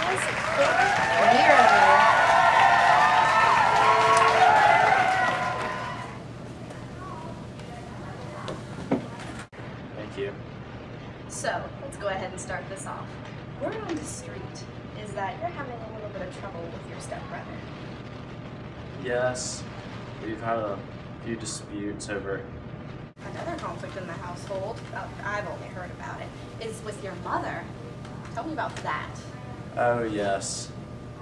is Nero. Thank you. So, let's go ahead and start this off. Word on the street is that you're having a little bit of trouble with your stepbrother. Yes, we've had a few disputes over. Another conflict in the household, I've only heard about it, is with your mother. Tell me about that. Oh yes,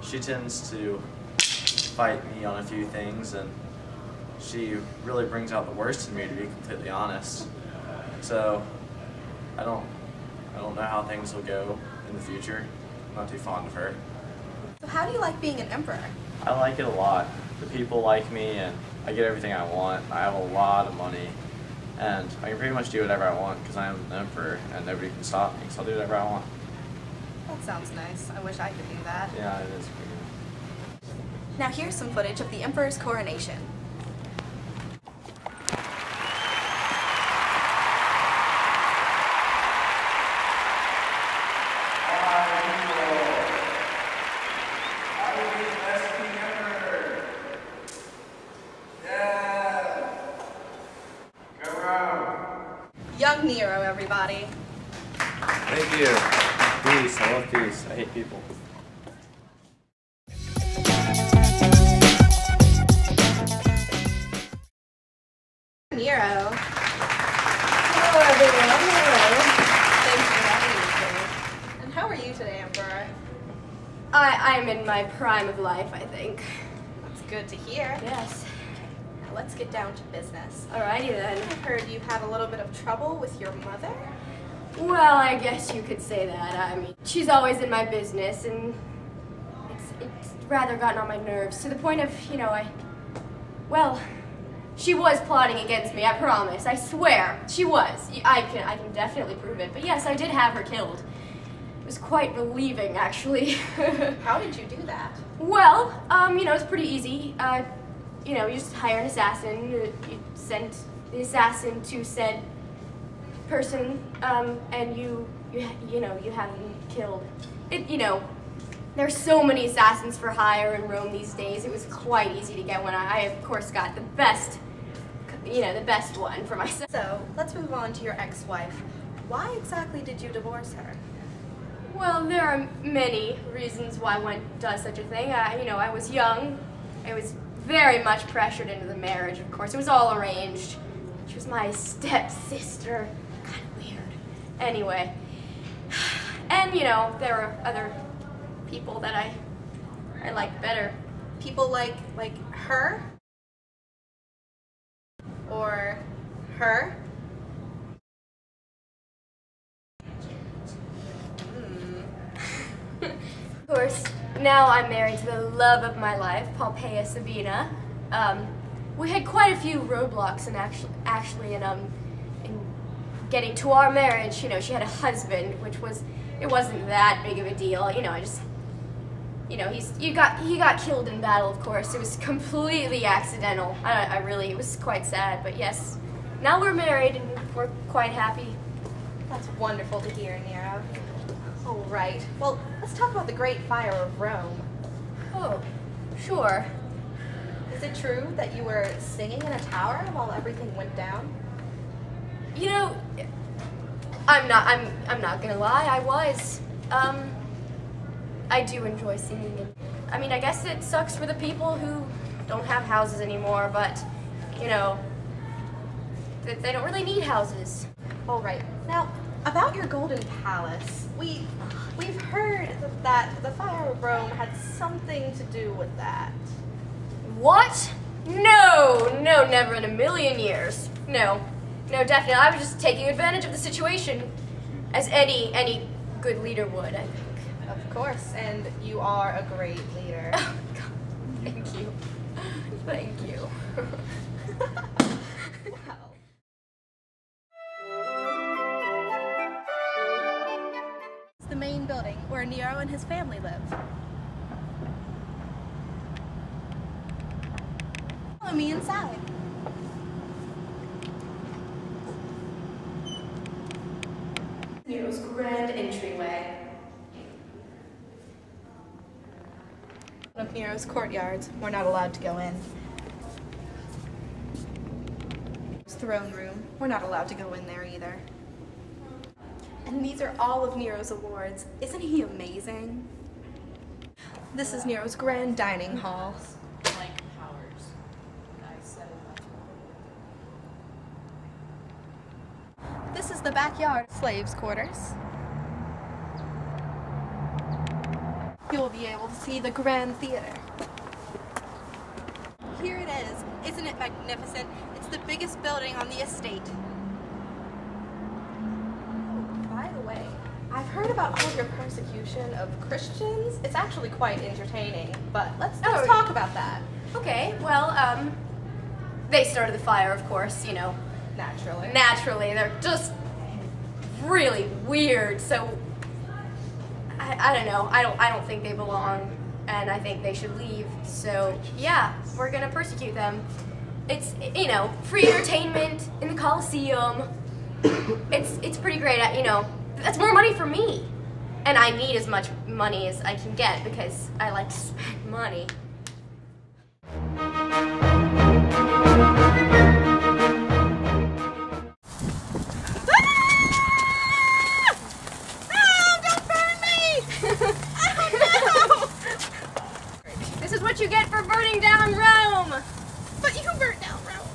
she tends to fight me on a few things, and she really brings out the worst in me, to be completely honest. So I don't know how things will go in the future. I'm not too fond of her. So how do you like being an emperor? I like it a lot. The people like me, and I get everything I want. I have a lot of money, and I can pretty much do whatever I want because I am the emperor, and nobody can stop me, so I'll do whatever I want. That sounds nice. I wish I could do that. Yeah, it is pretty good. Now here's some footage of the emperor's coronation. Young Nero, everybody. Thank you. Peace. I love peace. I hate people. Nero. Hello, everyone. Hello. Thanks for having me today. And how are you today, Emperor? I'm in my prime of life, I think. That's good to hear. Yes. Now let's get down to business. Alrighty then. I've heard you've had a little bit of trouble with your mother. Well, I guess you could say that. I mean, she's always in my business, and it's rather gotten on my nerves to the point of, well, she was plotting against me, I promise. I swear, she was. I can definitely prove it. But yes, I did have her killed. It was quite relieving, actually. How did you do that? Well, it's pretty easy. You just hire an assassin. You send the assassin to said person, and you have them killed. There's so many assassins for hire in Rome these days. It was quite easy to get one. I of course got the best one for myself. So let's move on to your ex-wife. Why exactly did you divorce her? Well, there are many reasons why one does such a thing. I was young. I was very much pressured into the marriage, of course. It was all arranged. She was my stepsister. Kind of weird. Anyway. And, there are other people that I like better. People like her? Or her? Of course, now I'm married to the love of my life, Poppaea Sabina. We had quite a few roadblocks in getting to our marriage. She had a husband, it wasn't that big of a deal. He got killed in battle, of course. It was completely accidental. It was quite sad, but yes, now we're married and we're quite happy. That's wonderful to hear, Nero. All right. Well, let's talk about the Great Fire of Rome. Oh, sure. Is it true that you were singing in a tower while everything went down? I'm not gonna lie, I was. I do enjoy singing. I guess it sucks for the people who don't have houses anymore, but, they don't really need houses. All right. Now, about your golden palace, we've heard that the fire of Rome had something to do with that. What? No, never in a million years. No, definitely. I was just taking advantage of the situation, as any good leader would, I think. Of course, and you are a great leader. Oh, God. Thank you. Thank you. Wow. It's the main building where Nero and his family live. Follow me inside. Nero's grand entryway. One of Nero's courtyards. We're not allowed to go in. His throne room. We're not allowed to go in there either. And these are all of Nero's awards. Isn't he amazing? This is Nero's grand dining hall. This is the backyard slaves' quarters. You'll be able to see the Grand Theater. Here it is. Isn't it magnificent? It's the biggest building on the estate. Oh, by the way, I've heard about all your persecution of Christians. It's actually quite entertaining, but let's talk about that. Okay, well, they started the fire, of course, you know. Naturally. Naturally, they're just really weird, so I don't know. I don't think they belong, and I think they should leave. So yeah, we're gonna persecute them. It's, you know, free entertainment in the Coliseum. It's pretty great. You know, that's more money for me, and I need as much money as I can get because I like to spend money. What you get for burning down Rome! But you burnt down Rome!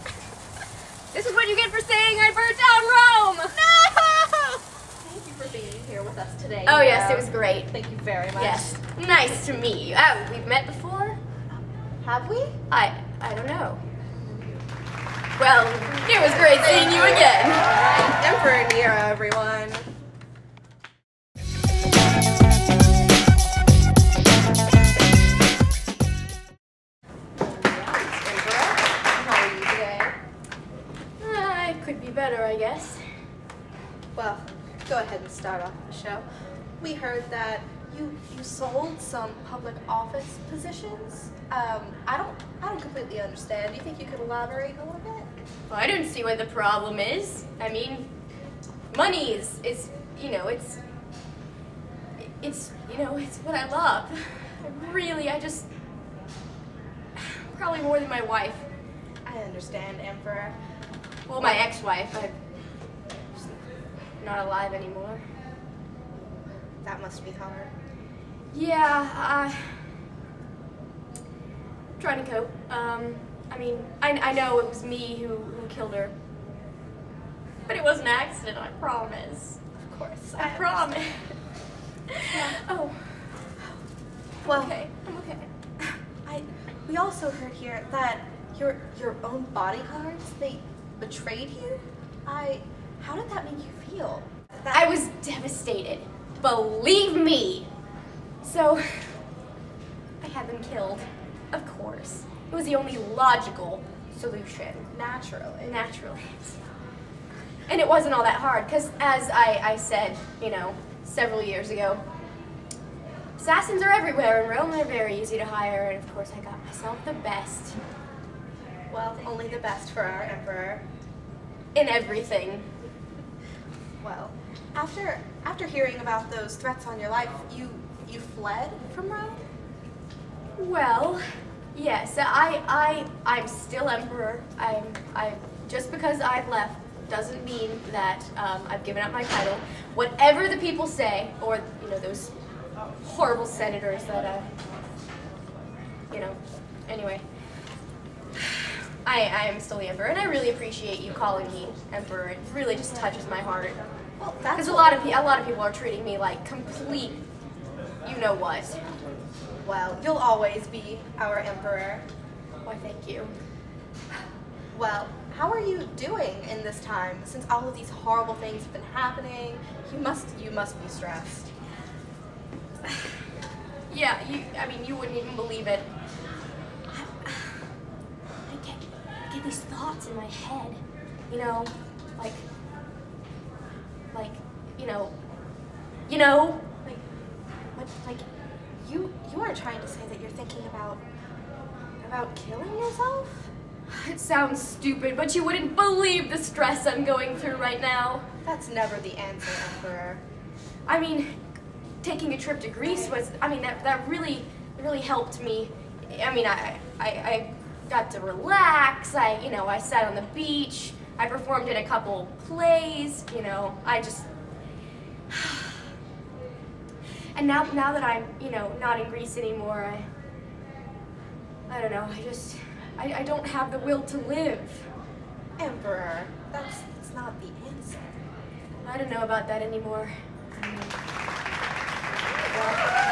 This is what you get for saying I burnt down Rome! No! Thank you for being here with us today. Oh yes, it was great. Thank you very much. Yes, nice to meet you. Oh, we've met before? Have we? I don't know. Well, it was great seeing you again. Alright, Emperor Nero, everyone. Could be better, I guess. Well, go ahead and start off the show. We heard that you sold some public office positions. I don't completely understand. Do you think you could elaborate a little bit? Well, I don't see what the problem is. I mean, money is you know, it's you know, it's what I love. I just probably more than my wife. I understand, Emperor. Well, my ex-wife, I'm not alive anymore. That must be hard. Yeah, trying to cope. I mean, I know it was me who killed her. But it was an accident, I promise. Of course. I promise. Oh. Well, okay. I'm okay. We also heard here that your own bodyguards, they betrayed you? How did that make you feel? I was devastated. Believe me. So, I had them killed. Of course. It was the only logical solution. Naturally. And it wasn't all that hard, because as I said, you know, several years ago, assassins are everywhere in Rome. They're very easy to hire, and of course I got myself the best. Well, only the best for our emperor. In everything. Well, after hearing about those threats on your life, you fled from Rome? Well, yes, I'm still emperor. I just because I've left doesn't mean that I've given up my title. Whatever the people say, or you know those horrible senators that you know. Anyway, I am still the emperor, and I really appreciate you calling me emperor. It really just touches my heart. Well, because a lot of people are treating me like complete, you know what. Well, you'll always be our emperor. Why, thank you. Well, how are you doing in this time? Since all of these horrible things have been happening, you must be stressed. Yeah, I mean, you wouldn't even believe it. I get these thoughts in my head, you know, like, You aren't trying to say that you're thinking about killing yourself? It sounds stupid, but you wouldn't believe the stress I'm going through right now. That's never the answer, Emperor. I mean, taking a trip to Greece was, I mean, that really really helped me. I mean, I got to relax. I sat on the beach. I performed in a couple plays. I just. And now that I'm, not in Greece anymore, I don't know. I don't have the will to live. Emperor, that's not the answer. I don't know about that anymore. Well,